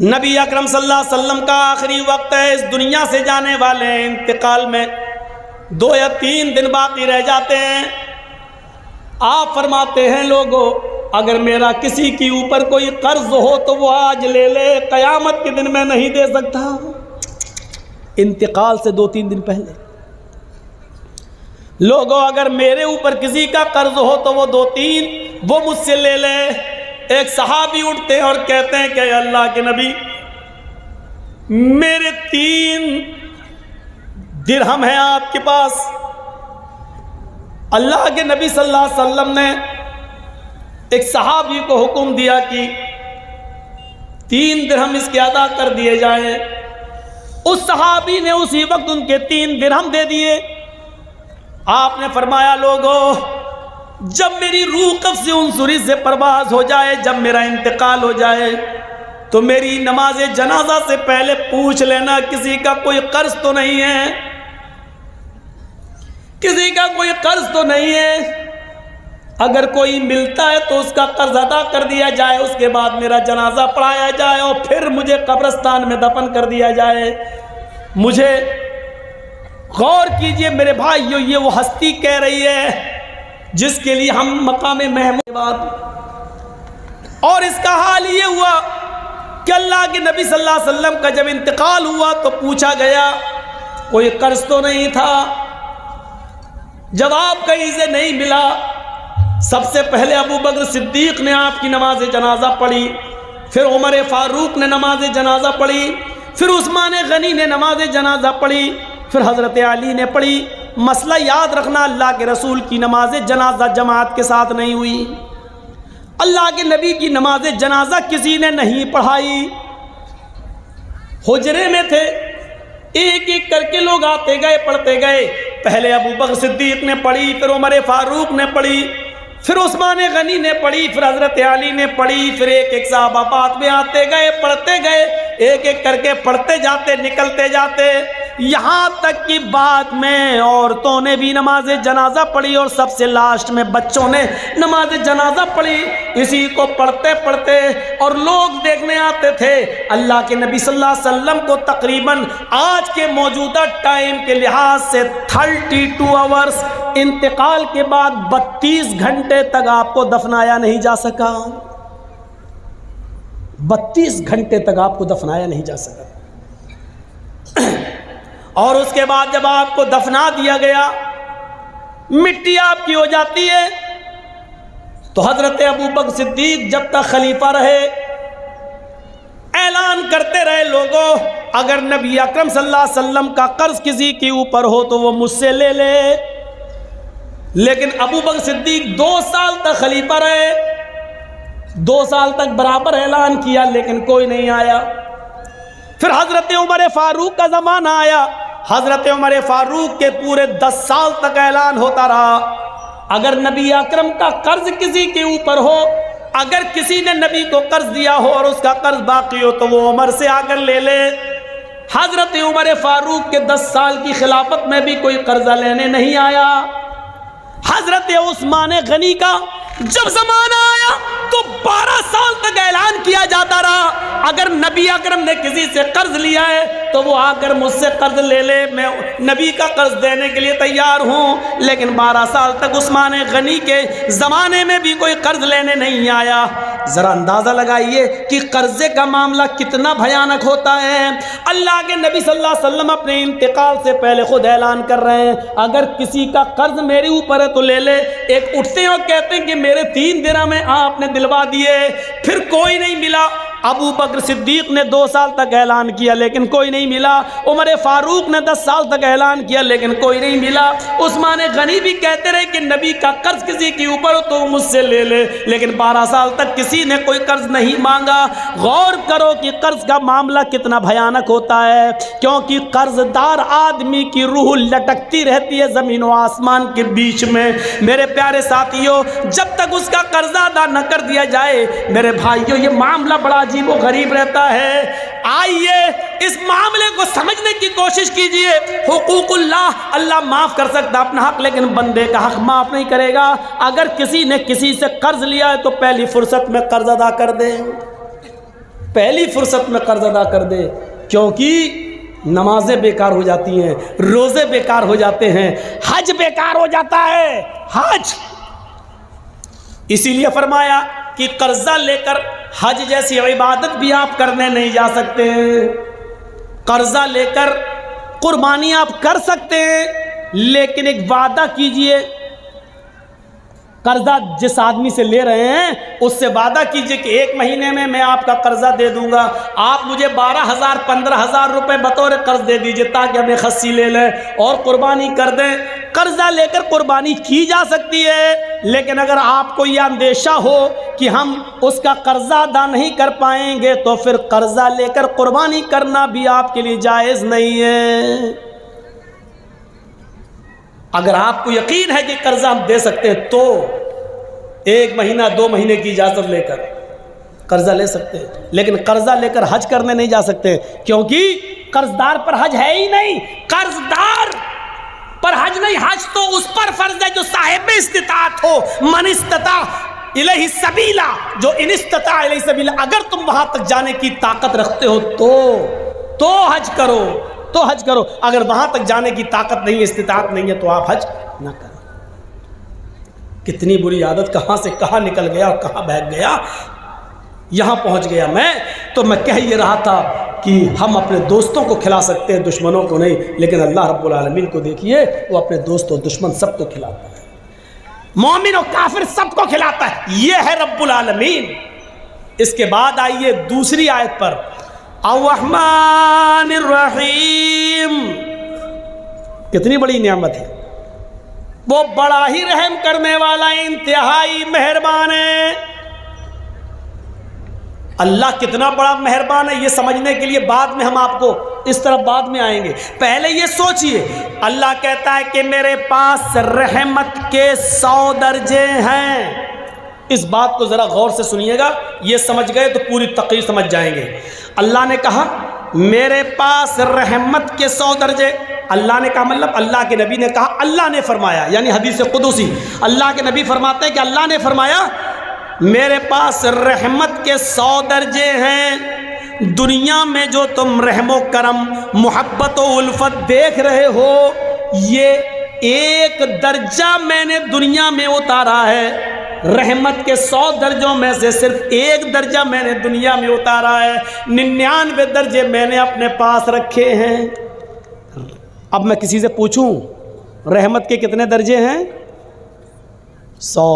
نبی اکرم صلی اللہ علیہ وسلم کا آخری وقت ہے، اس دنیا سے جانے والے ہیں، انتقال میں 2 یا 3 دن باقی رہ جاتے ہیں۔ آپ فرماتے ہیں لوگوں اگر میرا کسی کے اوپر کوئی قرض ہو تو وہ آج لے لے، قیامت کے دن میں نہیں دے سکتا۔ انتقال سے 2-3 دن پہلے لوگوں اگر میرے اوپر کسی کا قرض ہو تو وہ 2-3 وہ مجھ سے لے لے۔ ایک صحابی اٹھتے ہیں اور کہتے ہیں کہ اے اللہ کے نبی میرے 3 درہم ہیں آپ کے پاس۔ اللہ کے نبی صلی اللہ علیہ وسلم نے ایک صحابی کو حکم دیا کہ 3 درہم اس کے ادا کر دیے جائیں۔ اس صحابی نے اسی وقت ان کے 3 درہم دے دیے۔ آپ نے فرمایا لوگو جب میری روح قبض عنصری سے پرواز ہو جائے، جب میرا انتقال ہو جائے تو میری نماز جنازہ سے پہلے پوچھ لینا کسی کا کوئی قرض تو نہیں ہے، کسی کا کوئی قرض تو نہیں ہے۔ اگر کوئی ملتا ہے تو اس کا قرض ادا کر دیا جائے، اس کے بعد میرا جنازہ پڑھایا جائے اور پھر مجھے قبرستان میں دفن کر دیا جائے۔ مجھے غور کیجئے میرے بھائیو، یہ وہ ہستی کہہ رہی ہے جس کے لیے ہم مقام محمود بات، اور اس کا حال یہ ہوا کہ اللہ کے نبی صلی اللہ علیہ وسلم کا جب انتقال ہوا تو پوچھا گیا کوئی قرض تو نہیں تھا؟ جواب کہیں سے نہیں ملا۔ سب سے پہلے ابو بکر صدیق نے آپ کی نماز جنازہ پڑھی، پھر عمر فاروق نے نماز جنازہ پڑھی، پھر عثمان غنی نے نماز جنازہ پڑھی، پھر حضرت علی نے پڑھی۔ مسئلہ یاد رکھنا، اللہ کے رسول کی نماز جنازہ جماعت کے ساتھ نہیں ہوئی، اللہ کے نبی کی نماز جنازہ کسی نے نہیں پڑھائی۔ حجرے میں تھے، ایک ایک کر کے لوگ آتے گئے پڑھتے گئے۔ پہلے ابو بکر صدیق نے پڑھی، پھر عمر فاروق نے پڑھی، پھر عثمان غنی نے پڑھی، پھر حضرت علی نے پڑھی، پھر ایک ایک صحابہ بعد میں آتے گئے پڑھتے گئے، ایک ایک کر کے پڑھتے جاتے نکلتے جاتے، یہاں تک کہ بعد میں عورتوں نے بھی نماز جنازہ پڑھی اور سب سے لاسٹ میں بچوں نے نماز جنازہ پڑھی۔ اسی کو پڑھتے پڑھتے اور لوگ دیکھنے آتے تھے۔ اللہ کے نبی صلی اللہ علیہ وسلم کو تقریباً آج کے موجودہ ٹائم کے لحاظ سے 32 آورز انتقال کے بعد 32 گھنٹے تک آپ کو دفنایا نہیں جا سکا۔ 32 گھنٹے تک آپ کو دفنایا نہیں جا سکا۔ اور اس کے بعد جب آپ کو دفنا دیا گیا، مٹی آپ کی ہو جاتی ہے، تو حضرت ابو بکر صدیق جب تک خلیفہ رہے اعلان کرتے رہے لوگوں اگر نبی اکرم صلی اللہ علیہ وسلم کا قرض کسی کے اوپر ہو تو وہ مجھ سے لے لے۔ لیکن ابو بکر صدیق 2 سال تک خلیفہ رہے، 2 سال تک برابر اعلان کیا لیکن کوئی نہیں آیا۔ پھر حضرت عمر فاروق کا زمانہ آیا، حضرت عمر فاروق کے پورے 10 سال تک اعلان ہوتا رہا اگر نبی اکرم کا قرض کسی کے اوپر ہو، اگر کسی نے نبی کو قرض دیا ہو اور اس کا قرض باقی ہو تو وہ عمر سے آ کر لے لے۔ حضرت عمر فاروق کے 10 سال کی خلافت میں بھی کوئی قرضہ لینے نہیں آیا۔ حضرت عثمان غنی کا جب زمانہ آیا تو 12 سال تک اعلان کیا جاتا رہا اگر نبی اکرم نے کسی سے قرض لیا ہے تو وہ آ کر مجھ سے قرض لے لے، میں نبی کا قرض دینے کے لیے تیار ہوں۔ لیکن 12 سال تک عثمان غنی کے زمانے میں بھی کوئی قرض لینے نہیں آیا۔ ذرا اندازہ لگائیے کہ قرضے کا معاملہ کتنا بھیانک ہوتا ہے۔ اللہ کے نبی صلی اللہ علیہ وسلم اپنے انتقال سے پہلے خود اعلان کر رہے ہیں اگر کسی کا قرض میرے اوپر ہے تو لے لے۔ ایک اٹھتے ہیں اور کہتے ہیں کہ میرے 3 درہم میں آپ نے دلوا دیے، پھر کوئی نہیں ملا۔ ابو بکر صدیق نے 2 سال تک اعلان کیا لیکن کوئی نہیں ملا۔ عمر فاروق نے 10 سال تک اعلان کیا لیکن کوئی نہیں ملا۔ عثمان غنی بھی کہتے رہے کہ نبی کا قرض کسی کے اوپر ہو تو مجھ سے لے لے، لیکن 12 سال تک کسی نے کوئی قرض نہیں مانگا۔ غور کرو کہ قرض کا معاملہ کتنا بھیانک ہوتا ہے، کیونکہ قرض دار آدمی کی روح لٹکتی رہتی ہے زمین و آسمان کے بیچ میں۔ میرے پیارے ساتھیوں، جب تک اس کا قرضہ ادا نہ کر دیا جائے میرے بھائیوں یہ معاملہ بڑا عجیب و غریب رہتا ہے۔ آئیے اس معاملے کو سمجھنے کی کوشش کیجئے۔ حقوق اللہ، اللہ معاف کر سکتا اپنا حق لیکن بندے کا حق معاف نہیں کرے گا۔ اگر کسی نے کسی سے قرض لیا ہے تو پہلی فرصت میں قرض ادا کر دے۔ پہلی فرصت میں قرض ادا کر دے، کیونکہ نمازیں بیکار ہو جاتی ہیں، روزے بیکار ہو جاتے ہیں، حج بیکار ہو جاتا ہے، حج۔ اسی لیے فرمایا کہ قرضہ لے کر حج جیسی عبادت بھی آپ کرنے نہیں جا سکتے ہیں، قرضہ لے کر قربانی آپ کر سکتے ہیں، لیکن ایک وعدہ کیجئے، قرضہ جس آدمی سے لے رہے ہیں اس سے وعدہ کیجئے کہ 1 مہینے میں آپ کا قرضہ دے دوں گا، آپ مجھے 12,000 15,000 روپے بطور قرض دے دیجئے تاکہ ہمیں خصی لے لیں اور قربانی کر دیں۔ قرضہ لے کر قربانی کی جا سکتی ہے، لیکن اگر آپ کو یہ اندیشہ ہو کہ ہم اس کا قرضہ ادا نہیں کر پائیں گے تو پھر قرضہ لے کر قربانی کرنا بھی آپ کے لیے جائز نہیں ہے۔ اگر آپ کو یقین ہے کہ قرضہ ہم دے سکتے ہیں تو 1 مہینہ 2 مہینے کی اجازت لے کر قرضہ لے سکتے ہیں، لیکن قرضہ لے کر حج کرنے نہیں جا سکتے، کیونکہ قرضدار پر حج ہے ہی نہیں۔ قرضدار پر حج نہیں، حج تو اس پر فرض ہے جو صاحب استطاعت ہو، من استطاع الیہ سبیلا، جو ان استطاع الیہ سبیلا، اگر تم وہاں تک جانے کی طاقت رکھتے ہو تو حج کرو، تو حج کرو، اگر وہاں تک جانے کی طاقت نہیں، استطاعت نہیں ہے تو آپ حج نہ کرو۔ کتنی بری عادت کہاں سے کہاں نکل گیا اور کہاں بہک گیا، یہاں پہنچ گیا میں۔ تو میں کہہ یہ رہا تھا کہ ہم اپنے دوستوں کو کھلا سکتے ہیں، دشمنوں کو نہیں، لیکن اللہ رب العالمین کو دیکھیے، وہ اپنے دوست و دشمن سب کو کھلاتا ہے، مومن و کافر سب کو کھلاتا ہے، یہ ہے رب العالمین۔ اس کے بعد آئیے دوسری آیت پر، الرحمن الرحیم، کتنی بڑی نعمت ہے، وہ بڑا ہی رحم کرنے والا، انتہائی مہربان ہے۔ اللہ کتنا بڑا مہربان ہے یہ سمجھنے کے لیے بعد میں ہم آپ کو اس طرف بعد میں آئیں گے، پہلے یہ سوچئے، اللہ کہتا ہے کہ میرے پاس رحمت کے 100 درجے ہیں۔ اس بات کو ذرا غور سے سنیے گا، یہ سمجھ گئے تو پوری تقریر سمجھ جائیں گے۔ اللہ نے کہا میرے پاس رحمت کے 100 درجے، اللہ نے کہا مطلب اللہ کے نبی نے کہا، اللہ نے فرمایا، یعنی حدیث قدسی، اللہ کے نبی فرماتے ہیں کہ اللہ نے فرمایا میرے پاس رحمت کے 100 درجے ہیں۔ دنیا میں جو تم رحم و کرم، محبت و الفت دیکھ رہے ہو، یہ ایک درجہ میں نے دنیا میں اتارا ہے، رحمت کے 100 درجوں میں سے صرف ایک درجہ میں نے دنیا میں اتارا ہے، 99 درجے میں نے اپنے پاس رکھے ہیں۔ اب میں کسی سے پوچھوں رحمت کے کتنے درجے ہیں؟ 100،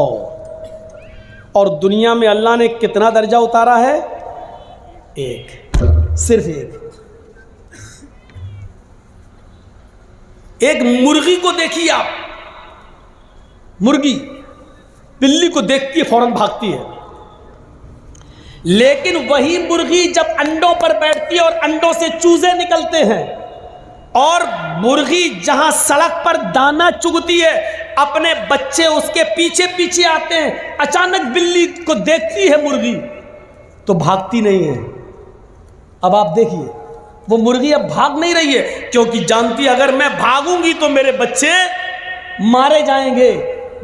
اور دنیا میں اللہ نے کتنا درجہ اتارا ہے؟ ایک، صرف ایک۔ ایک مرغی کو دیکھیے آپ، مرغی بلی کو دیکھتی ہے فوراً بھاگتی ہے، لیکن وہی مرغی جب انڈوں پر بیٹھتی ہے اور انڈوں سے چوزے نکلتے ہیں، اور مرغی جہاں سڑک پر دانہ چگتی ہے، اپنے بچے اس کے پیچھے پیچھے آتے ہیں، اچانک بلی کو دیکھتی ہے مرغی تو بھاگتی نہیں ہے۔ اب آپ دیکھیے وہ مرغی اب بھاگ نہیں رہی ہے، کیونکہ جانتی ہے اگر میں بھاگوں گی تو میرے بچے مارے جائیں گے۔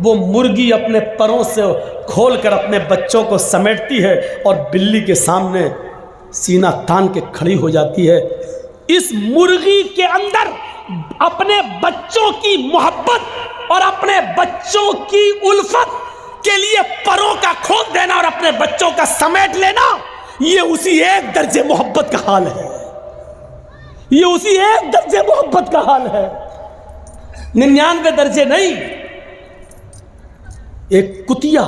وہ مرغی اپنے پروں سے کھول کر اپنے بچوں کو سمیٹتی ہے اور بلی کے سامنے سینہ تان کے کھڑی ہو جاتی ہے۔ اس مرغی کے اندر اپنے بچوں کی محبت اور اپنے بچوں کی الفت کے لیے پروں کا کھول دینا اور اپنے بچوں کا سمیٹ لینا، یہ اسی ایک درجے محبت کا حال ہے، یہ اسی ایک درجے محبت کا حال ہے، 99 درجے نہیں۔ ایک کتیا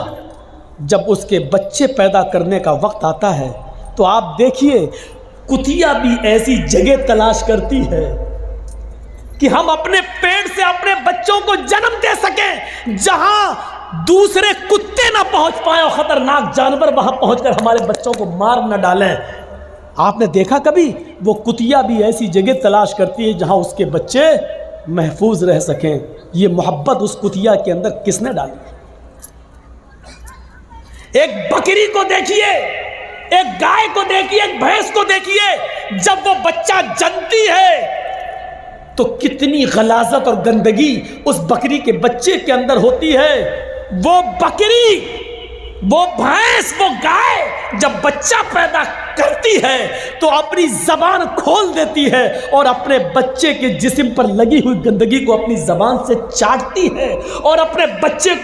جب اس کے بچے پیدا کرنے کا وقت آتا ہے تو آپ دیکھیے کتیا بھی ایسی جگہ تلاش کرتی ہے کہ ہم اپنے پیٹ سے اپنے بچوں کو جنم دے سکیں جہاں دوسرے کتے نہ پہنچ پائیں اور خطرناک جانور وہاں پہنچ کر ہمارے بچوں کو مار نہ ڈالیں۔ آپ نے دیکھا کبھی؟ وہ کتیا بھی ایسی جگہ تلاش کرتی ہے جہاں اس کے بچے محفوظ رہ سکیں۔ یہ محبت اس کتیا کے اندر کس نے ڈالی؟ ایک بکری کو دیکھیے، ایک گائے کو دیکھیے، ایک بھینس کو دیکھیے، جب وہ بچہ جنتی ہے تو کتنی غلاظت اور گندگی اس بکری کے بچے کے اندر ہوتی ہے۔ وہ بکری وہ بھینس، وہ گائے جب بچہ پیدا کرتی ہے تو اپنی زبان کھول دیتی ہے اور اپنے بچے کے جسم پر لگی ہوئی گندگی کو اپنی زبان سے چاٹتی ہے اور اپنے بچے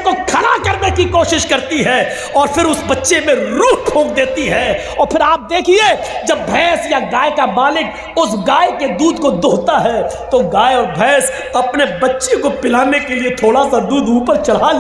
کو کھڑا کرنے کی کوشش کرتی ہے اور پھر اس بچے میں روح پھونک دیتی ہے۔ اور پھر آپ دیکھیے جب بھینس یا گائے کا مالک اس گائے کے دودھ کو دوہتا ہے تو گائے اور بھینس اپنے بچے کو پلانے کے لیے تھوڑا سا دودھ اوپر چڑھا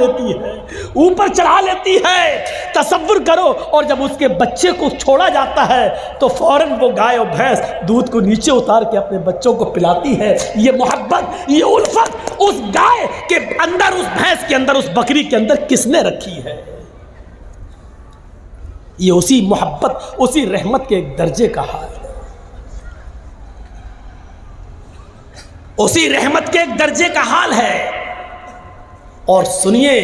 لیتی ہے۔ تصور کرو، اور جب اس کے بچے کو چھوڑا جاتا ہے تو فوراً وہ گائے اور بھینس دودھ کو نیچے اتار کے اپنے بچوں کو پلاتی ہے۔ یہ محبت، یہ الفت اس گائے کے اندر، اس بھینس کے اندر، اس بکری کے اندر کس نے رکھی ہے؟ یہ اسی محبت، اسی رحمت کے ایک درجے کا حال ہے، اسی رحمت کے ایک درجے کا حال ہے۔ اور سنیے،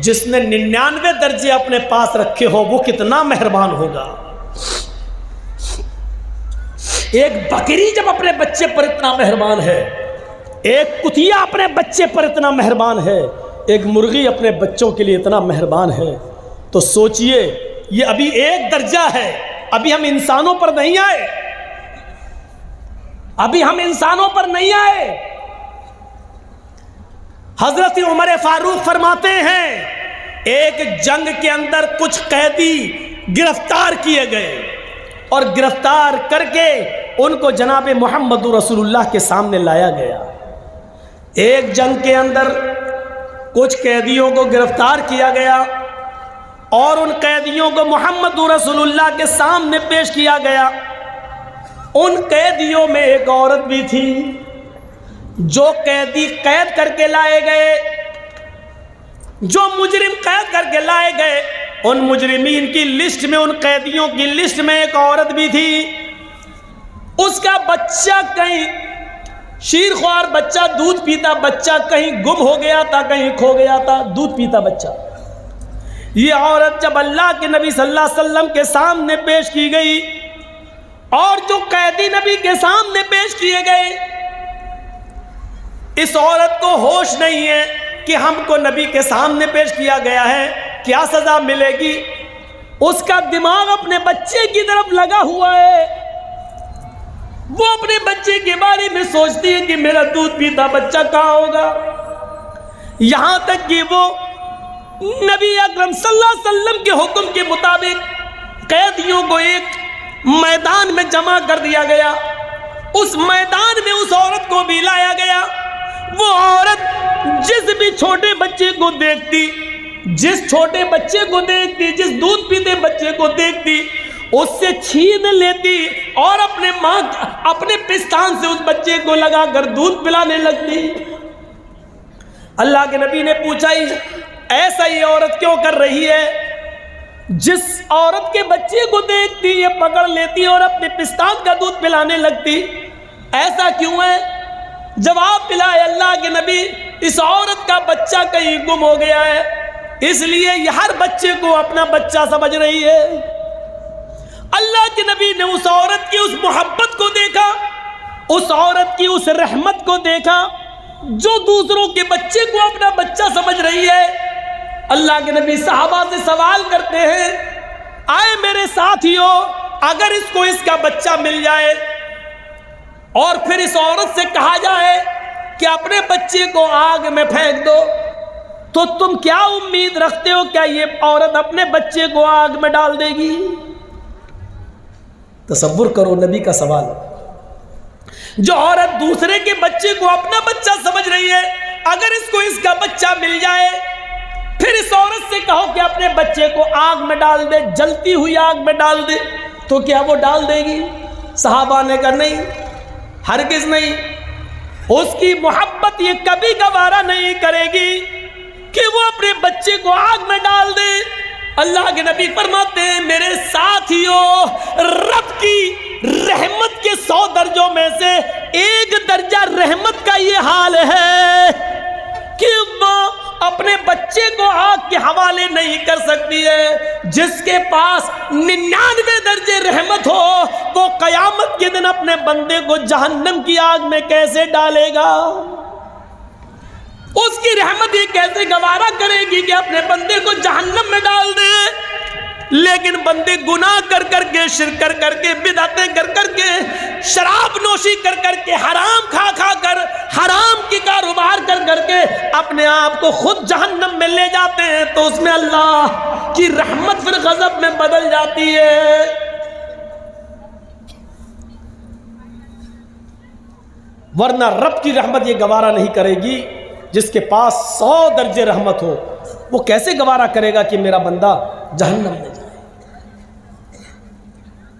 جس نے 99 درجے اپنے پاس رکھے ہو وہ کتنا مہربان ہوگا۔ ایک بکری جب اپنے بچے پر اتنا مہربان ہے، ایک کتیا اپنے بچے پر اتنا مہربان ہے، ایک مرغی اپنے بچوں کے لیے اتنا مہربان ہے، تو سوچئے یہ ابھی ایک درجہ ہے، ابھی ہم انسانوں پر نہیں آئے۔ حضرت عمر فاروق فرماتے ہیں ایک جنگ کے اندر کچھ قیدی گرفتار کیے گئے اور گرفتار کر کے ان کو جناب محمد رسول اللہ کے سامنے لایا گیا۔ ایک جنگ کے اندر کچھ قیدیوں کو گرفتار کیا گیا اور ان قیدیوں کو محمد رسول اللہ کے سامنے پیش کیا گیا۔ ان قیدیوں میں ایک عورت بھی تھی۔ جو قیدی قید کر کے لائے گئے، جو مجرم قید کر کے لائے گئے، ان مجرمین کی لسٹ میں، ان قیدیوں کی لسٹ میں ایک عورت بھی تھی۔ اس کا بچہ کہیں شیرخوار بچہ، دودھ پیتا بچہ کہیں گم ہو گیا تھا، کہیں کھو گیا تھا، دودھ پیتا بچہ۔ یہ عورت جب اللہ کے نبی صلی اللہ علیہ وسلم کے سامنے پیش کی گئی اور جو قیدی نبی کے سامنے پیش کیے گئے، اس عورت کو ہوش نہیں ہے کہ ہم کو نبی کے سامنے پیش کیا گیا ہے، کیا سزا ملے گی۔ اس کا دماغ اپنے بچے کی طرف لگا ہوا ہے، وہ اپنے بچے کے بارے میں سوچتی ہے کہ میرا دودھ پیتا بچہ کہاں ہوگا۔ یہاں تک کہ وہ نبی اکرم صلی اللہ علیہ وسلم کے حکم کے مطابق قیدیوں کو ایک میدان میں جمع کر دیا گیا، اس میدان میں اس عورت کو بھی لایا گیا۔ وہ عورت جس بھی چھوٹے بچے کو دیکھتی، جس چھوٹے بچے کو دیکھتی، جس دودھ پیتے بچے کو دیکھتی، اس سے چھین لیتی اور اپنے پستان سے اس بچے کو لگا کر دودھ پلانے لگتی۔ اللہ کے نبی نے پوچھا ایسا یہ عورت کیوں کر رہی ہے؟ جس عورت کے بچے کو دیکھتی یہ پکڑ لیتی اور اپنے پستان کا دودھ پلانے لگتی، ایسا کیوں ہے؟ جواب ملا اللہ کے نبی، اس عورت کا بچہ کہیں گم ہو گیا ہے، اس لیے یہ ہر بچے کو اپنا بچہ سمجھ رہی ہے۔ اللہ کے نبی نے اس عورت کی اس محبت کو دیکھا، اس عورت کی اس رحمت کو دیکھا جو دوسروں کے بچے کو اپنا بچہ سمجھ رہی ہے۔ اللہ کے نبی صحابہ سے سوال کرتے ہیں، آئے میرے ساتھیو، اگر اس کو اس کا بچہ مل جائے اور پھر اس عورت سے کہا جائے کہ اپنے بچے کو آگ میں پھینک دو، تو تم کیا امید رکھتے ہو کیا یہ عورت اپنے بچے کو آگ میں ڈال دے گی؟ تصور کرو نبی کا سوال۔ جو عورت دوسرے کے بچے کو اپنا بچہ سمجھ رہی ہے، اگر اس کو اس کا بچہ مل جائے، پھر اس عورت سے کہو کہ اپنے بچے کو آگ میں ڈال دے، جلتی ہوئی آگ میں ڈال دے، تو کیا وہ ڈال دے گی؟ صحابہ نے کہا نہیں، ہرگز نہیں۔ اس کی محبت یہ کبھی گوارا نہیں کرے گی کہ وہ اپنے بچے کو آگ میں ڈال دے۔ اللہ کے نبی فرماتے ہیں، میرے ساتھیو، رب کی رحمت کے 100 درجوں میں سے ایک درجہ رحمت کا یہ حال ہے کہ وہ اپنے بچے کو آگ کے حوالے نہیں کر سکتی ہے۔ جس کے پاس 99 درجے رحمت ہو، وہ قیامت کے دن اپنے بندے کو جہنم کی آگ میں کیسے ڈالے گا؟ اس کی رحمت یہ کیسے گوارا کرے گی کہ اپنے بندے کو جہنم میں ڈال دے؟ لیکن بندے گناہ کر کر کے، شرک کر کر کے، بدعتیں کر کر کے، شراب نوشی کر کر کے، حرام کھا کھا کر، حرام کی کاروبار کر کر کے اپنے آپ کو خود جہنم میں لے جاتے ہیں، تو اس میں اللہ کی رحمت پھر غضب میں بدل جاتی ہے۔ ورنہ رب کی رحمت یہ گوارا نہیں کرے گی۔ جس کے پاس 100 درجے رحمت ہو، وہ کیسے گوارا کرے گا کہ میرا بندہ جہنم میں جائے؟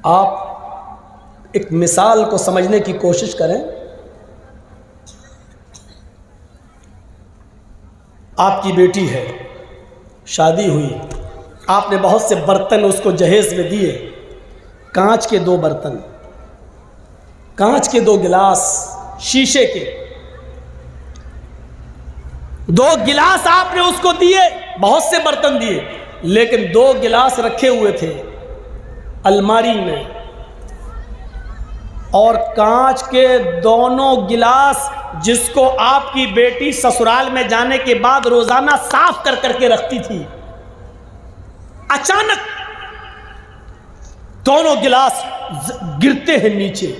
آپ ایک مثال کو سمجھنے کی کوشش کریں۔ آپ کی بیٹی ہے، شادی ہوئی، آپ نے بہت سے برتن اس کو جہیز میں دیے، کانچ کے 2 برتن، کانچ کے 2 گلاس، شیشے کے 2 گلاس آپ نے اس کو دیے، بہت سے برتن دیے، لیکن 2 گلاس رکھے ہوئے تھے الماری میں، اور کانچ کے دونوں گلاس جس کو آپ کی بیٹی سسرال میں جانے کے بعد روزانہ صاف کر کر کے رکھتی تھی، اچانک دونوں گلاس گرتے ہیں نیچے،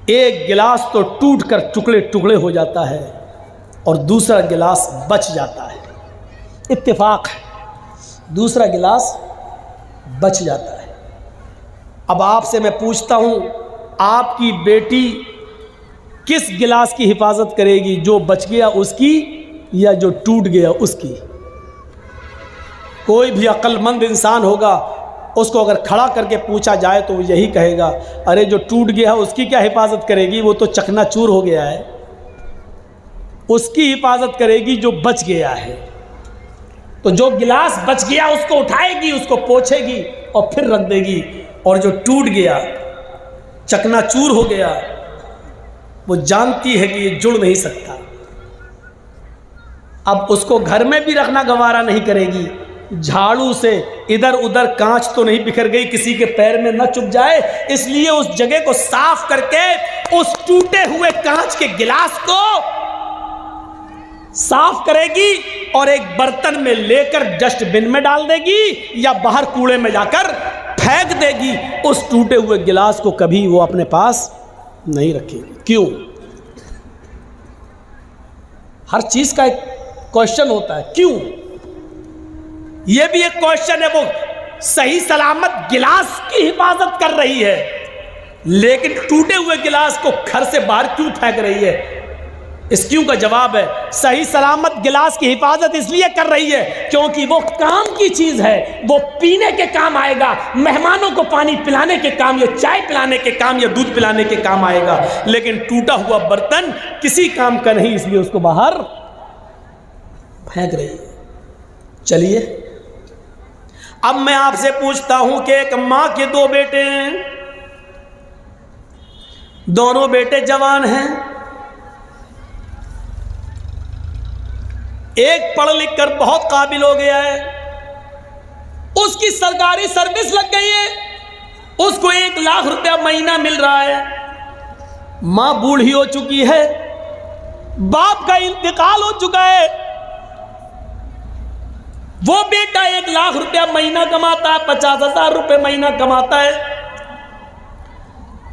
ایک گلاس تو ٹوٹ کر ٹکڑے ٹکڑے ہو جاتا ہے اور دوسرا گلاس بچ جاتا ہے۔ اتفاق ہے، دوسرا گلاس بچ جاتا ہے۔ اب آپ سے میں پوچھتا ہوں، آپ کی بیٹی کس گلاس کی حفاظت کرے گی، جو بچ گیا اس کی یا جو ٹوٹ گیا اس کی؟ کوئی بھی عقل مند انسان ہوگا، اس کو اگر کھڑا کر کے پوچھا جائے تو وہ یہی کہے گا، ارے جو ٹوٹ گیا اس کی کیا حفاظت کرے گی، وہ تو چکنا چور ہو گیا ہے، اس کی حفاظت کرے گی جو بچ گیا ہے۔ تو جو گلاس بچ گیا اس کو اٹھائے گی، اس کو پوچھے گی اور پھر رکھ دے گی، اور جو ٹوٹ گیا، چکنا چور ہو گیا، وہ جانتی ہے کہ یہ جڑ نہیں سکتا، اب اس کو گھر میں بھی رکھنا گوارا نہیں کرے گی، جھاڑو سے ادھر ادھر کانچ تو نہیں بکھر گئی کسی کے پیر میں نہ چپ جائے، اس لیے اس جگہ کو صاف کر کے اس ٹوٹے ہوئے کانچ کے گلاس کو صاف کرے گی اور ایک برتن میں لے کر ڈسٹ بن میں ڈال دے گی یا باہر کوڑے میں جا کر پھینک دے گی۔ اس ٹوٹے ہوئے گلاس کو کبھی وہ اپنے پاس نہیں رکھے گی۔ کیوں؟ ہر چیز کا ایک کوشچن ہوتا ہے، کیوں؟ یہ بھی ایک کوشچن ہے، وہ صحیح سلامت گلاس کی حفاظت کر رہی ہے، لیکن ٹوٹے ہوئے گلاس کو گھر سے باہر کیوں پھینک رہی ہے؟ اس کیوں کا جواب ہے، صحیح سلامت گلاس کی حفاظت اس لیے کر رہی ہے کیونکہ وہ کام کی چیز ہے، وہ پینے کے کام آئے گا، مہمانوں کو پانی پلانے کے کام یا چائے پلانے کے کام یا دودھ پلانے کے کام آئے گا، لیکن ٹوٹا ہوا برتن کسی کام کا نہیں، اس لیے اس کو باہر پھینک رہی ہے۔ چلیے اب میں آپ سے پوچھتا ہوں کہ ایک ماں کے 2 بیٹے ہیں، دونوں بیٹے جوان ہیں، ایک پڑھ لکھ کر بہت قابل ہو گیا ہے، اس کی سرکاری سروس لگ گئی ہے، اس کو 1 لاکھ روپیہ مہینہ مل رہا ہے، ماں بوڑھی ہو چکی ہے، باپ کا انتقال ہو چکا ہے، وہ بیٹا 1 لاکھ روپیہ مہینہ کماتا ہے، 50,000 روپے مہینہ کماتا ہے،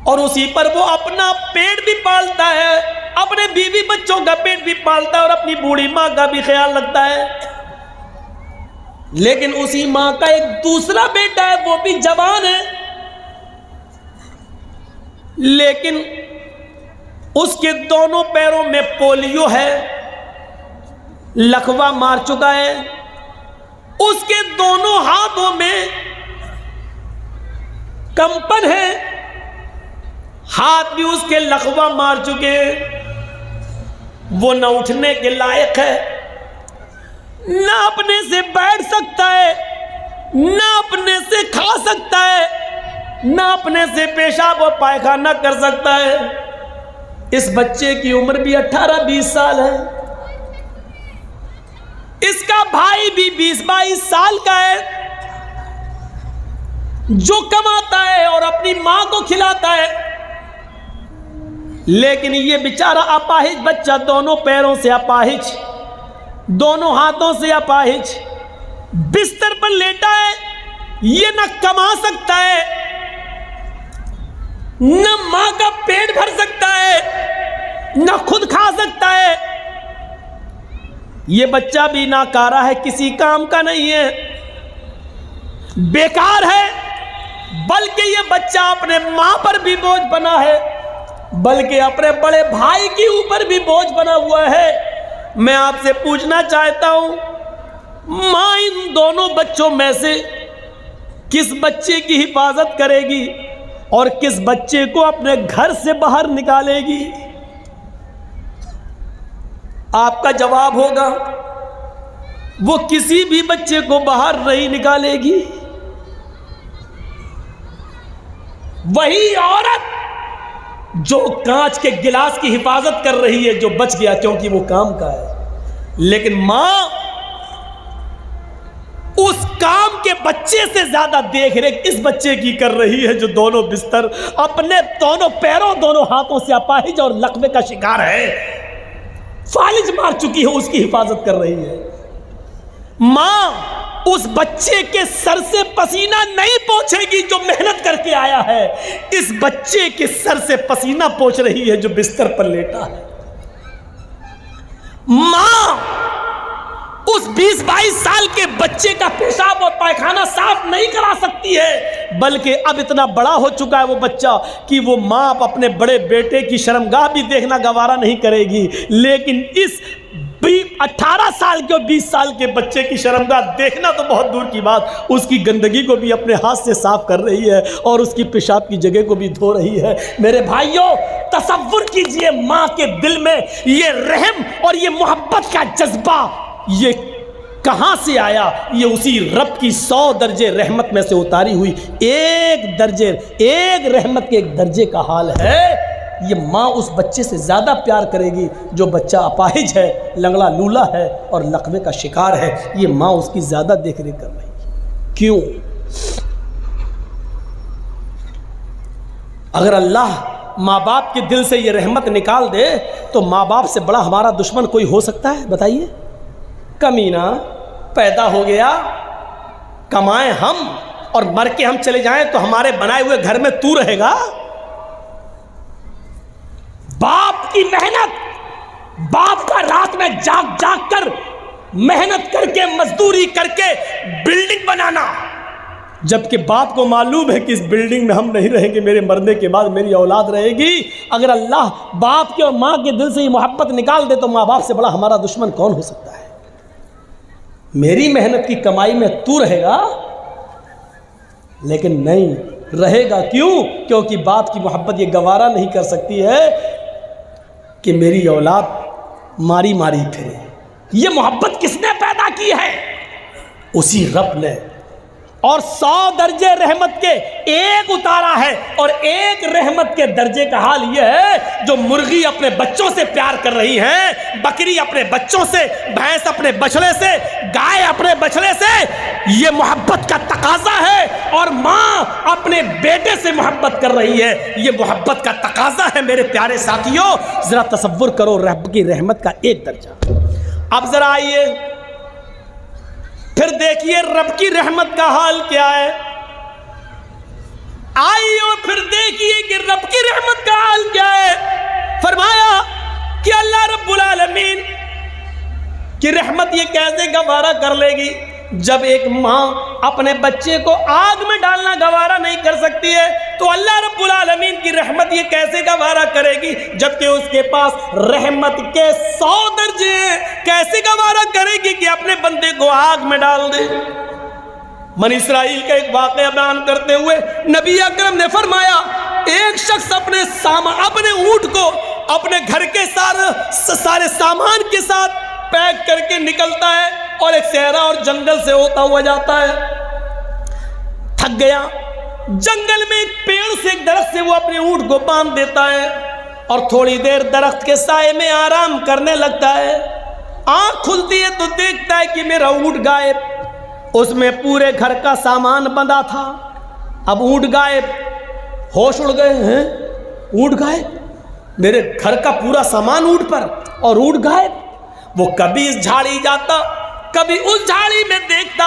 اور اسی پر وہ اپنا پیٹ بھی پالتا ہے، اپنے بیوی بچوں کا پیٹ بھی پالتا ہے اور اپنی بوڑھی ماں کا بھی خیال رکھتا ہے۔ لیکن اسی ماں کا ایک دوسرا بیٹا ہے، وہ بھی جوان ہے، لیکن اس کے دونوں پیروں میں پولیو ہے، لکوا مار چکا ہے، اس کے دونوں ہاتھوں میں کمپن ہے، ہاتھ بھی اس کے لکوا مار چکے، وہ نہ اٹھنے کے لائق ہے، نہ اپنے سے بیٹھ سکتا ہے، نہ اپنے سے کھا سکتا ہے، نہ اپنے سے پیشاب و پائخانہ کر سکتا ہے۔ اس بچے کی عمر بھی 18-20 سال ہے، اس کا بھائی بھی 20-22 سال کا ہے، جو کماتا ہے اور اپنی ماں کو کھلاتا ہے، لیکن یہ بیچارہ اپاہج بچہ، دونوں پیروں سے اپاہج، دونوں ہاتھوں سے اپاہج، بستر پر لیٹا ہے، یہ نہ کما سکتا ہے، نہ ماں کا پیٹ بھر سکتا ہے، نہ خود کھا سکتا ہے۔ یہ بچہ بھی ناکارہ ہے، کسی کام کا نہیں ہے، بیکار ہے، بلکہ یہ بچہ اپنے ماں پر بھی بوجھ بنا ہے، بلکہ اپنے بڑے بھائی کے اوپر بھی بوجھ بنا ہوا ہے۔ میں آپ سے پوچھنا چاہتا ہوں، ماں ان دونوں بچوں میں سے کس بچے کی حفاظت کرے گی اور کس بچے کو اپنے گھر سے باہر نکالے گی؟ آپ کا جواب ہوگا وہ کسی بھی بچے کو باہر نہیں نکالے گی۔ وہی عورت جو کانچ کے گلاس کی حفاظت کر رہی ہے جو بچ گیا کیونکہ وہ کام کا ہے، لیکن ماں اس کام کے بچے سے زیادہ دیکھ ریکھ اس بچے کی کر رہی ہے جو دونوں بستر، اپنے دونوں پیروں دونوں ہاتھوں سے اپاہج اور لقوے کا شکار ہے، فالج مار چکی ہے، اس کی حفاظت کر رہی ہے۔ ماں اس بچے کے سر سے پسینہ نہیں پوچھے گی جو محنت کر کے آیا ہے، اس بچے کے سر سے پسینہ پوچھ رہی ہے جو بستر پر لیٹا ہے۔ ماں اس 20-22 سال کے بچے کا پیشاب اور پائخانہ صاف نہیں کرا سکتی ہے، بلکہ اب اتنا بڑا ہو چکا ہے وہ بچہ کہ وہ ماں اپنے بڑے بیٹے کی شرمگاہ بھی دیکھنا گوارا نہیں کرے گی، لیکن اس 18 سال کے اور 20 سال کے بچے کی شرمگاہ دیکھنا تو بہت دور کی بات، اس کی گندگی کو بھی اپنے ہاتھ سے صاف کر رہی ہے اور اس کی پیشاب کی جگہ کو بھی دھو رہی ہے۔ میرے بھائیوں، تصور کیجئے ماں کے دل میں یہ رحم اور یہ محبت کا جذبہ یہ کہاں سے آیا؟ یہ اسی رب کی 100 درجے رحمت میں سے اتاری ہوئی ایک رحمت کے ایک درجے کا حال ہے۔ یہ ماں اس بچے سے زیادہ پیار کرے گی جو بچہ اپاہج ہے، لنگڑا لولا ہے اور لقوے کا شکار ہے، یہ ماں اس کی زیادہ دیکھ ریکھ کر رہی ہے۔ کیوں؟ اگر اللہ ماں باپ کے دل سے یہ رحمت نکال دے تو ماں باپ سے بڑا ہمارا دشمن کوئی ہو سکتا ہے؟ بتائیے۔ کمینہ پیدا ہو گیا، کمائیں ہم اور مر کے ہم چلے جائیں تو ہمارے بنائے ہوئے گھر میں تو رہے گا؟ باپ کی محنت، باپ کا رات میں جاگ جاگ کر محنت کر کے مزدوری کر کے بلڈنگ بنانا، جبکہ باپ کو معلوم ہے کہ اس بلڈنگ میں ہم نہیں رہیں گے، میرے مرنے کے بعد میری اولاد رہے گی۔ اگر اللہ باپ کے اور ماں کے دل سے یہ محبت نکال دے تو ماں باپ سے بڑا ہمارا دشمن کون ہو سکتا ہے؟ میری محنت کی کمائی میں تو رہے گا، لیکن نہیں رہے گا۔ کیوں؟ کیونکہ باپ کی محبت یہ گوارا نہیں کر سکتی ہے کہ میری اولاد ماری ماری پھرے۔ یہ محبت کس نے پیدا کی ہے؟ اسی رب نے، اور 100 درجے رحمت کے ایک اتارا ہے، اور ایک رحمت کے درجے کا حال یہ ہے جو مرغی اپنے بچوں سے پیار کر رہی ہے، بکری اپنے بچوں سے، بھینس اپنے بچڑے سے، گائے اپنے بچڑے سے، یہ محبت کا تقاضا ہے، اور ماں اپنے بیٹے سے محبت کر رہی ہے، یہ محبت کا تقاضا ہے۔ میرے پیارے ساتھیوں، ذرا تصور کرو رب کی رحمت کا ایک درجہ۔ اب ذرا آئیے پھر دیکھیے رب کی رحمت کا حال کیا ہے۔ آئیے اور پھر دیکھیے کہ رب کی رحمت کا حال کیا ہے۔ فرمایا کہ اللہ رب العالمین کی رحمت یہ کیسے گوارا کر لے گی جب ایک ماں اپنے بچے کو آگ میں ڈالنا گوارا نہیں کر سکتی ہے، تو اللہ رب العالمین کی رحمت یہ کیسے گوارا کرے گی جبکہ اس کے پاس رحمت کے 100 درجے ہیں؟ کیسے گوارا کرے گی کہ اپنے بندے کو آگ میں ڈال دے؟ بنی اسرائیل کا ایک واقعہ بیان کرتے ہوئے نبی اکرم نے فرمایا، ایک شخص اپنے اونٹ کو اپنے گھر کے سارے سامان کے ساتھ پیک کر کے نکلتا ہے اور ایک صحرا اور جنگل سے ہوتا ہوا جاتا ہے۔ تھک گیا، جنگل میں ایک پیڑ سے ایک درخت سے وہ اپنے اونٹ کو باندھ دیتا ہے اور تھوڑی دیر درخت کے سائے میں آرام کرنے لگتا ہے۔ آنکھ کھلتی ہے تو دیکھتا ہے کہ میرا اونٹ غائب، اس میں پورے گھر کا سامان بندھا تھا۔ اب اونٹ غائب، ہوش اڑ گئے ہیں، اونٹ غائب، میرے گھر کا پورا سامان اونٹ پر اور اونٹ غائب۔ وہ کبھی اس جھاڑی جاتا، کبھی اس جھاڑی میں دیکھتا،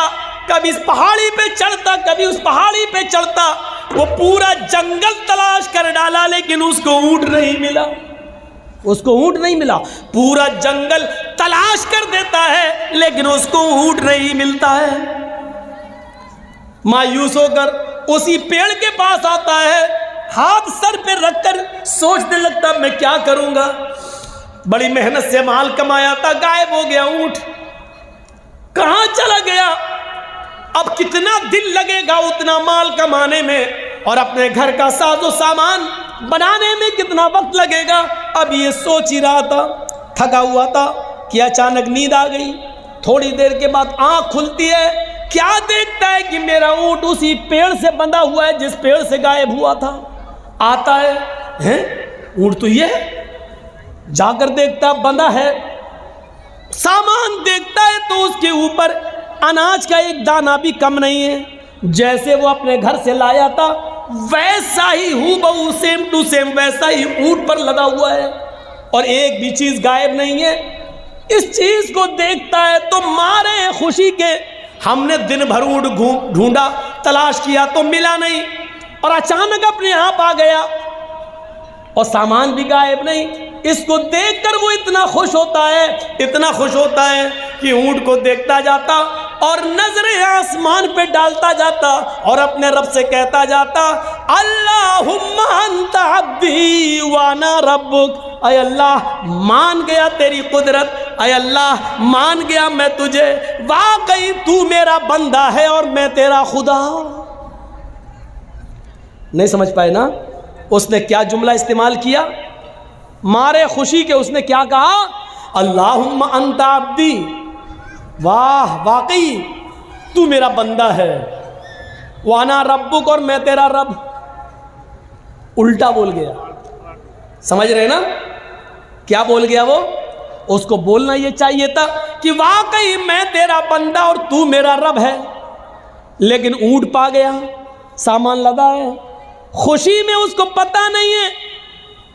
کبھی اس پہاڑی پہ چڑھتا، کبھی اس پہاڑی پہ چڑھتا۔ وہ پورا جنگل تلاش کر ڈالا لیکن اس کو اونٹ نہیں ملا، اس کو اونٹ نہیں ملا۔ پورا جنگل تلاش کر دیتا ہے لیکن اس کو اونٹ نہیں ملتا ہے۔ مایوس ہو کر اسی پیڑ کے پاس آتا ہے، ہاتھ سر پہ رکھ کر سوچنے لگتا میں کیا کروں گا۔ بڑی محنت سے مال کمایا تھا، غائب ہو گیا اونٹ، کہاں چلا گیا؟ اب کتنا دن لگے گا اتنا مال کمانے میں، اور اپنے گھر کا ساز و سامان بنانے میں کتنا وقت لگے گا؟ اب یہ سوچ ہی رہا تھا، تھکا ہوا تھا کہ اچانک نیند آ گئی۔ تھوڑی دیر کے بعد آنکھ کھلتی ہے، کیا دیکھتا ہے کہ میرا اونٹ اسی پیڑ سے بندھا ہوا ہے جس پیڑ سے غائب ہوا تھا۔ آتا ہے، اونٹ تو یہ ہے، جا کر دیکھتا بندھا ہے، سامان دیکھتا ہے تو اس کے اوپر اناج کا ایک دانہ بھی کم نہیں ہے۔ جیسے وہ اپنے گھر سے لایا تھا ویسا ہی ہو بہو، سیم ٹو سیم ویسا ہی اونٹ پر لدا ہوا ہے، اور ایک بھی چیز غائب نہیں ہے۔ اس چیز کو دیکھتا ہے تو مارے خوشی کے، ہم نے دن بھر اونٹ ڈھونڈا، تلاش کیا تو ملا نہیں، اور اچانک اپنے آپ آ گیا اور سامان بھی غائب نہیں۔ اس کو دیکھ کر وہ اتنا خوش ہوتا ہے، اتنا خوش ہوتا ہے کہ اونٹ کو دیکھتا جاتا اور نظریں آسمان پہ ڈالتا جاتا اور اپنے رب سے کہتا جاتا اللہم انت عبدی وانا ربک۔ اے اللہ مان گیا تیری قدرت، اے اللہ مان گیا میں تجھے، واقعی تو میرا بندہ ہے اور میں تیرا خدا۔ نہیں سمجھ پائے نا اس نے کیا جملہ استعمال کیا؟ مارے خوشی کے اس نے کیا کہا؟ اللہم انت عبدی، واہ واقعی تو میرا بندہ ہے، وانا ربک اور میں تیرا رب۔ الٹا بول گیا، سمجھ رہے نا کیا بول گیا وہ؟ اس کو بولنا یہ چاہیے تھا کہ واقعی میں تیرا بندہ اور تو میرا رب ہے، لیکن اونٹ پا گیا، سامان لدا ہے، خوشی میں اس کو پتہ نہیں ہے،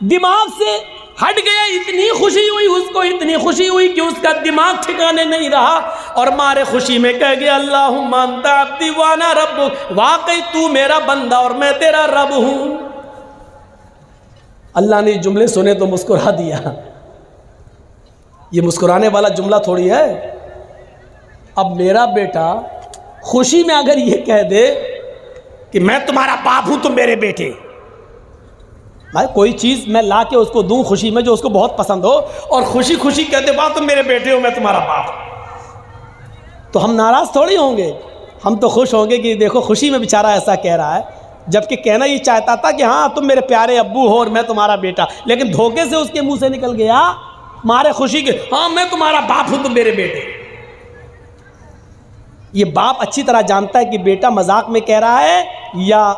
دماغ سے ہٹ گیا۔ اتنی خوشی ہوئی اس کو، اتنی خوشی ہوئی کہ اس کا دماغ ٹھکانے نہیں رہا، اور مارے خوشی میں کہہ گیا اللہم انت عبدی وانا ربک، واقعی تو میرا بندہ اور میں تیرا رب ہوں۔ اللہ نے جملے سنے تو مسکرا دیا۔ یہ مسکرانے والا جملہ تھوڑی ہے۔ اب میرا بیٹا خوشی میں اگر یہ کہہ دے کہ میں تمہارا باپ ہوں تم میرے بیٹے، بھائی کوئی چیز میں لا کے اس کو دوں خوشی میں جو اس کو بہت پسند ہو، اور خوشی خوشی کہتے باپ تم میرے بیٹے ہو میں تمہارا باپ، تو ہم ناراض تھوڑی ہوں گے، ہم تو خوش ہوں گے کہ دیکھو خوشی میں بیچارہ ایسا کہہ رہا ہے، جبکہ کہنا یہ چاہتا تھا کہ ہاں تم میرے پیارے ابو ہو اور میں تمہارا بیٹا، لیکن دھوکے سے اس کے منہ سے نکل گیا مارے خوشی کے ہاں میں تمہارا باپ ہوں تم میرے بیٹے۔ یہ باپ اچھی طرح جانتا ہے کہ بیٹا مذاق میں کہہ رہا ہے یا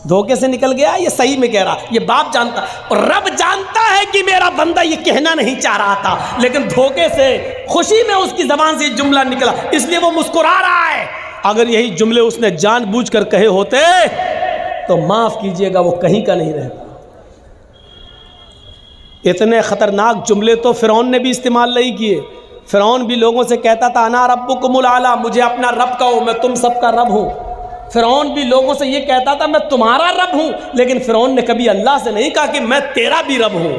دھوکے سے نکل گیا، یہ صحیح میں کہہ رہا، یہ باپ جانتا، اور رب جانتا ہے کہ میرا بندہ یہ کہنا نہیں چاہ رہا تھا، لیکن دھوکے سے خوشی میں اس کی زبان سے یہ جملہ نکلا، اس لیے وہ مسکرا رہا ہے۔ اگر یہی جملے اس نے جان بوجھ کر کہے ہوتے تو معاف کیجئے گا وہ کہیں کا نہیں رہتا۔ اتنے خطرناک جملے تو فرعون نے بھی استعمال نہیں کیے۔ فرعون بھی لوگوں سے کہتا تھا انا ربکم الاعلی، مجھے اپنا رب کہو میں تم سب کا رب ہوں۔ فرعون بھی لوگوں سے یہ کہتا تھا میں تمہارا رب ہوں، لیکن فرعون نے کبھی اللہ سے نہیں کہا کہ میں تیرا بھی رب ہوں۔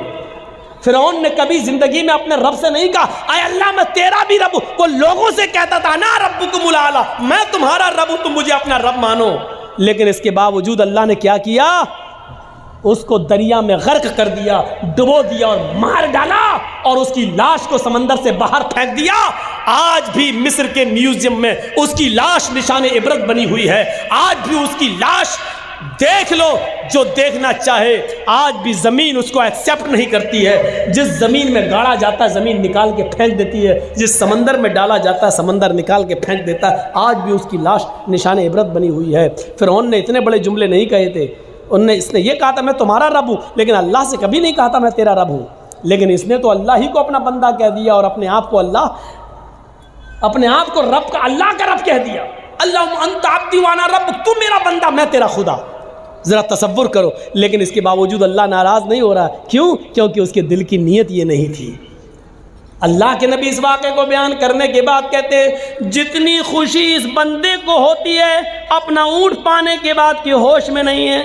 فرعون نے کبھی زندگی میں اپنے رب سے نہیں کہا اے اللہ میں تیرا بھی رب ہوں، وہ لوگوں سے کہتا تھا انا ربکم الاعلی، میں تمہارا رب ہوں تم مجھے اپنا رب مانو۔ لیکن اس کے باوجود اللہ نے کیا کیا؟ اس کو دریا میں غرق کر دیا، ڈبو دیا اور مار ڈالا، اور اس کی لاش کو سمندر سے باہر پھینک دیا۔ آج بھی مصر کے میوزیم میں اس کی لاش نشان عبرت بنی ہوئی ہے۔ آج بھی اس کی لاش دیکھ لو جو دیکھنا چاہے، آج بھی زمین اس کو ایکسیپٹ نہیں کرتی ہے۔ جس زمین میں گاڑا جاتا ہے زمین نکال کے پھینک دیتی ہے، جس سمندر میں ڈالا جاتا ہے سمندر نکال کے پھینک دیتا ہے۔ آج بھی اس کی لاش نشان عبرت بنی ہوئی ہے۔ فرعون نے اتنے بڑے جملے نہیں کہے تھے، اس نے یہ کہا تھا میں تمہارا رب ہوں، لیکن اللہ سے کبھی نہیں کہا تھا میں تیرا رب ہوں۔ لیکن اس نے تو اللہ ہی کو اپنا بندہ کہہ دیا، اور اپنے آپ کو رب کا، اللہ کا رب کہہ دیا۔ اللہم انت عبدی وانا ربک، تو میرا بندہ میں تیرا خدا۔ ذرا تصور کرو. لیکن اس کے باوجود اللہ ناراض نہیں ہو رہا. کیوں؟ کیونکہ اس کے دل کی نیت یہ نہیں تھی. اللہ کے نبی اس واقعے کو بیان کرنے کے بعد کہتے ہیں جتنی خوشی اس بندے کو ہوتی ہے اپنا اونٹ پانے کے بعد کی ہوش میں نہیں ہے.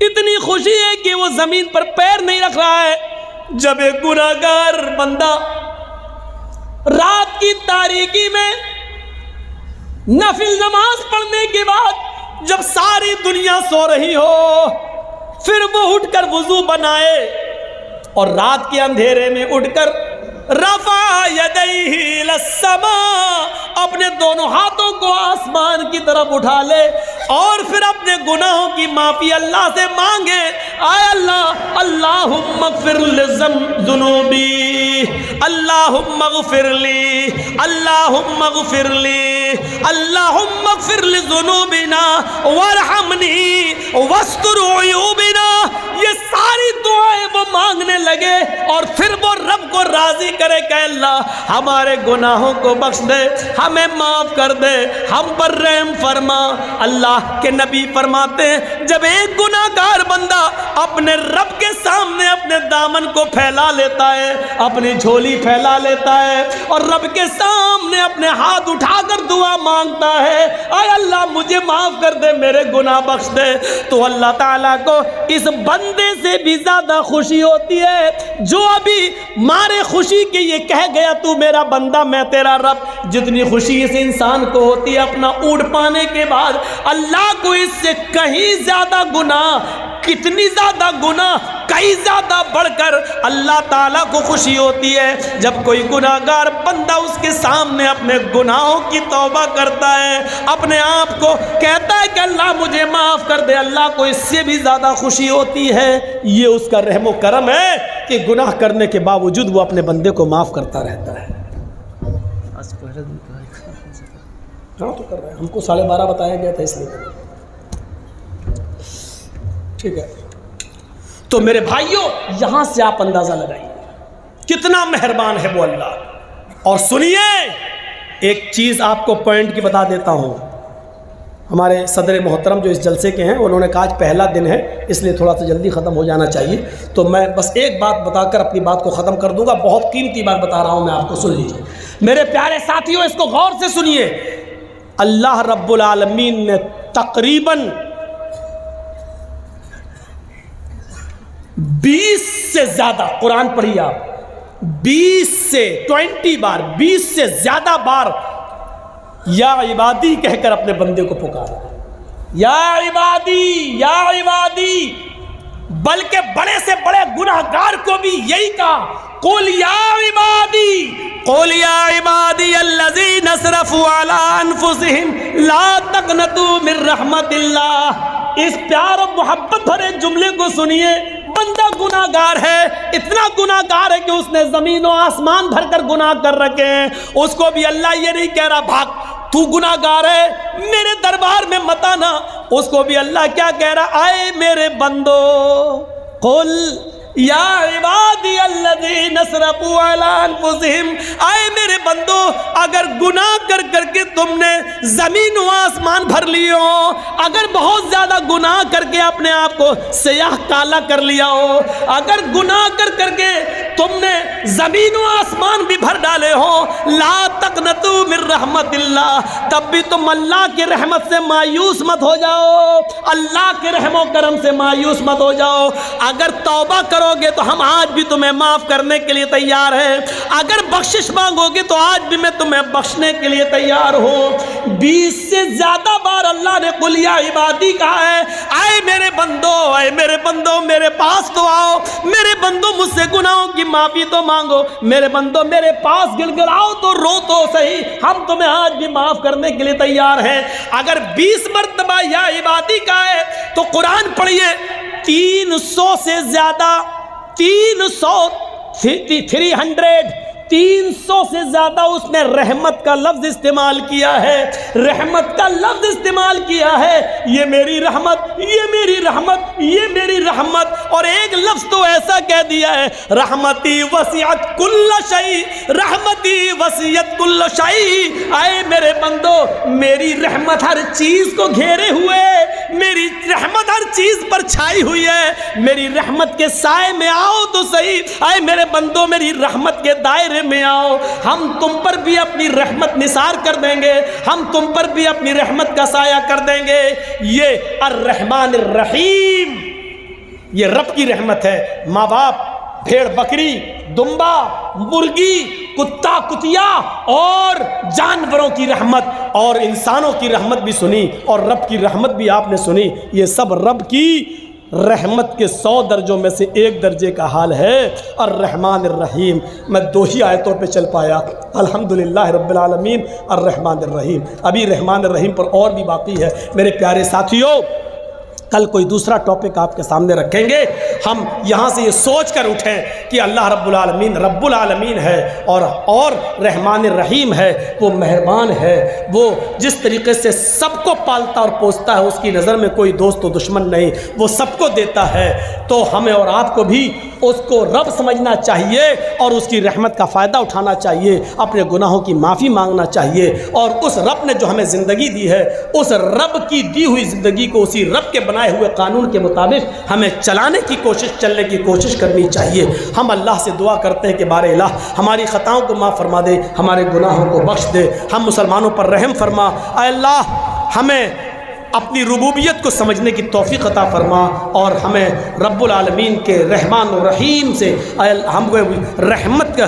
اتنی خوشی ہے کہ وہ زمین پر پیر نہیں رکھ رہا ہے. جب ایک گناہگار بندہ رات کی تاریکی میں نفل نماز پڑھنے کے بعد جب ساری دنیا سو رہی ہو پھر وہ اٹھ کر وضو بنائے اور رات کے اندھیرے میں اٹھ کر رفع یدیہ للسماء اپنے دونوں ہاتھوں کو آسمان کی طرف اٹھا لے اور پھر اپنے گناہوں کی معافی اللہ سے مانگے. اے اللہ اللہم اغفر لذنوبی اللہم اغفر لی اللہم اغفر لی اللہم اغفر لذنوبنا وارحمنی واستر عیوبنا. یہ ساری دعائیں وہ مانگنے لگے اور پھر وہ رب کو راضی کرے کہ اللہ ہمارے گناہوں کو بخش دے, ہمیں معاف کر دے, ہم پر رحم فرما. اللہ کے نبی فرماتے ہیں جب ایک گناہگار بندہ اپنے رب کے سامنے اپنے دامن کو پھیلا لیتا ہے, اپنی جھولی پھیلا لیتا ہے اور رب کے سامنے اپنے ہاتھ اٹھا کر دعا مانگتا ہے اے اللہ مجھے معاف کر دے, میرے گناہ بخش دے, تو اللہ تعالیٰ کو اس بندے سے بھی زیادہ خوشی ہوتی ہے جو ابھی مارے خوشی کہ یہ کہہ گیا تو میرا بندہ میں تیرا رب. جتنی خوشی اس انسان کو ہوتی ہے اپنا اونٹ پانے کے بعد, اللہ کو اس سے کہیں زیادہ گناہ, کتنی زیادہ گناہ, کئی زیادہ بڑھ کر اللہ تعالیٰ کو خوشی ہوتی ہے جب کوئی گناہگار بندہ اس کے سامنے اپنے گناہوں کی توبہ کرتا ہے, اپنے آپ کو کہتا ہے کہ اللہ مجھے معاف کر دے. اللہ کو اس سے بھی زیادہ خوشی ہوتی ہے. یہ اس کا رحم و کرم ہے کہ گناہ کرنے کے باوجود وہ اپنے بندے کو معاف کرتا رہتا ہے. ہاں تو کر رہے ہیں, ہم کو 12:30 بتایا گیا تھا اس لیے. ٹھیک ہے, تو میرے بھائیوں یہاں سے آپ اندازہ لگائیے کتنا مہربان ہے وہ اللہ. اور سنیے ایک چیز آپ کو پوائنٹ کی بتا دیتا ہوں. ہمارے صدر محترم جو اس جلسے کے ہیں انہوں نے کہا آج پہلا دن ہے اس لیے تھوڑا سا جلدی ختم ہو جانا چاہیے, تو میں بس ایک بات بتا کر اپنی بات کو ختم کر دوں گا. بہت قیمتی بات بتا رہا ہوں میں آپ کو, سن لیجیے میرے پیارے ساتھیوں, اس کو غور سے سنیے. اللہ رب العالمین نے تقریباً 20 سے زیادہ, قرآن پڑھیے آپ, 20 سے 20 بار, 20 سے زیادہ بار یا عبادی کہہ کر اپنے بندے کو پکارا. یا عبادی یا عبادی, بلکہ بڑے سے بڑے گناہگار کو بھی یہی کہا قل یا عبادی قل یا عبادی الذین اسرفوا علی انفسہم لا تقنطوا من رحمت اللہ. اس پیار و محبت بھرے جملے کو سنیے. بندہ گناہگار ہے, اتنا گناہگار ہے کہ اس نے زمین و آسمان بھر کر گناہ کر رکھے ہیں. اس کو بھی اللہ یہ نہیں کہہ رہا بھاگ تو گناہگار ہے میرے دربار میں مت آنا. اس کو بھی اللہ کیا کہہ رہا, آئے میرے بندو قل یا عبادی الذین اسرفوا علی انفسہم, آئے میرے بندو اگر گناہ کر کر کے تم نے زمین و آسمان بھر لیے ہو, اگر بہت زیادہ گناہ کر کے اپنے آپ کو سیاہ کالا کر لیا ہو, اگر گناہ کر کر کے تم نے زمین و آسمان بھی بھر ڈالے ہو, لا تقنطوا من رحمت اللہ, تب بھی تم اللہ کی رحمت سے مایوس مت ہو جاؤ, اللہ کے رحم و کرم سے مایوس مت ہو جاؤ. اگر توبہ کرو گے تو ہم آج بھی تمہیں معاف کرنے کے لیے تیار ہیں, اگر بخشش مانگو گے تو آج بھی میں تمہیں بخشنے کے لیے تیار ہوں. 20 سے زیادہ بار اللہ نے قل یا عبادی کہا ہے, آئے میرے بندو, آئے میرے بندو میرے پاس تو آؤ, میرے بندو مجھ سے گناہوں کی معافی تو مانگو, میرے بندو میرے پاس گڑگڑاؤ تو رو تو صحیح, ہم تمہیں آج بھی معاف کرنے کے لیے تیار ہیں. اگر 20 مرتبہ یا عبادی کا ہے تو قرآن پڑھیے 300 سے زیادہ 300 سے زیادہ اس نے رحمت کا لفظ استعمال کیا ہے, رحمت کا لفظ استعمال کیا ہے. یہ میری رحمت, یہ میری رحمت, یہ میری رحمت, اور ایک لفظ تو ایسا کہہ دیا ہے رحمتی وسعت کل شیء, رحمتی وسعت کل شیء. آئے میرے بندو میری رحمت ہر چیز کو گھیرے ہوئے, میری رحمت چھائی ہوئی ہے، میری رحمت کے سائے میں آؤ تو صحیح، اے میرے بندوں میری رحمت کے دائرے میں آؤ، ہم تم پر بھی اپنی رحمت نثار کر دیں گے، ہم تم پر بھی اپنی رحمت کا سایہ کر دیں گے۔ یہ الرحمن الرحیم، یہ رب کی رحمت ہے۔ ماں باپ، بھیڑ بکری، دمبا، مرغی، کتا کتیا اور جانوروں کی رحمت اور انسانوں کی رحمت بھی سنی، اور رب کی رحمت بھی آپ نے سنی۔ یہ سب رب کی رحمت کے 100 درجوں میں سے ایک درجے کا حال ہے، الرحمن الرحیم۔ میں 2 ہی آیتوں پہ چل پایا، الحمدللہ رب العالمین الرحمن الرحیم۔ ابھی رحمان الرحیم پر اور بھی باقی ہے میرے پیارے ساتھیوں، کل کوئی دوسرا ٹاپک آپ کے سامنے رکھیں گے۔ ہم یہاں سے یہ سوچ کر اٹھیں کہ اللہ رب العالمین ہے اور رحمان الرحیم ہے، وہ مہربان ہے، وہ جس طریقے سے سب کو پالتا اور پوستا ہے، اس کی نظر میں کوئی دوست و دشمن نہیں، وہ سب کو دیتا ہے۔ تو ہمیں اور آپ کو بھی اس کو رب سمجھنا چاہیے اور اس کی رحمت کا فائدہ اٹھانا چاہیے، اپنے گناہوں کی معافی مانگنا چاہیے، اور اس رب نے جو ہمیں زندگی دی ہے، اس رب کی دی ہوئی زندگی کو اسی رب کے بنائے ہوئے قانون کے مطابق ہمیں چلنے کی کوشش کرنی چاہیے۔ ہم اللہ سے دعا کرتے ہیں کہ بار الہ ہماری خطاؤں کو معاف فرما دے، ہمارے گناہوں کو بخش دے، ہم مسلمانوں پر رحم فرما۔ اے اللہ ہمیں اپنی ربوبیت کو سمجھنے کی توفیق عطا فرما، اور ہمیں رب العالمین کے رحمان و رحیم سے ہم کو رحمت کا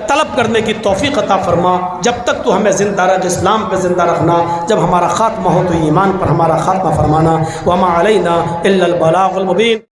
طلب کرنے کی توفیق عطا فرما۔ جب تک تو ہمیں زندہ رکھ، اسلام پہ زندہ رکھنا، جب ہمارا خاتمہ ہو تو ایمان پر ہمارا خاتمہ فرمانا۔ وما علینا الا البلاغ المبین۔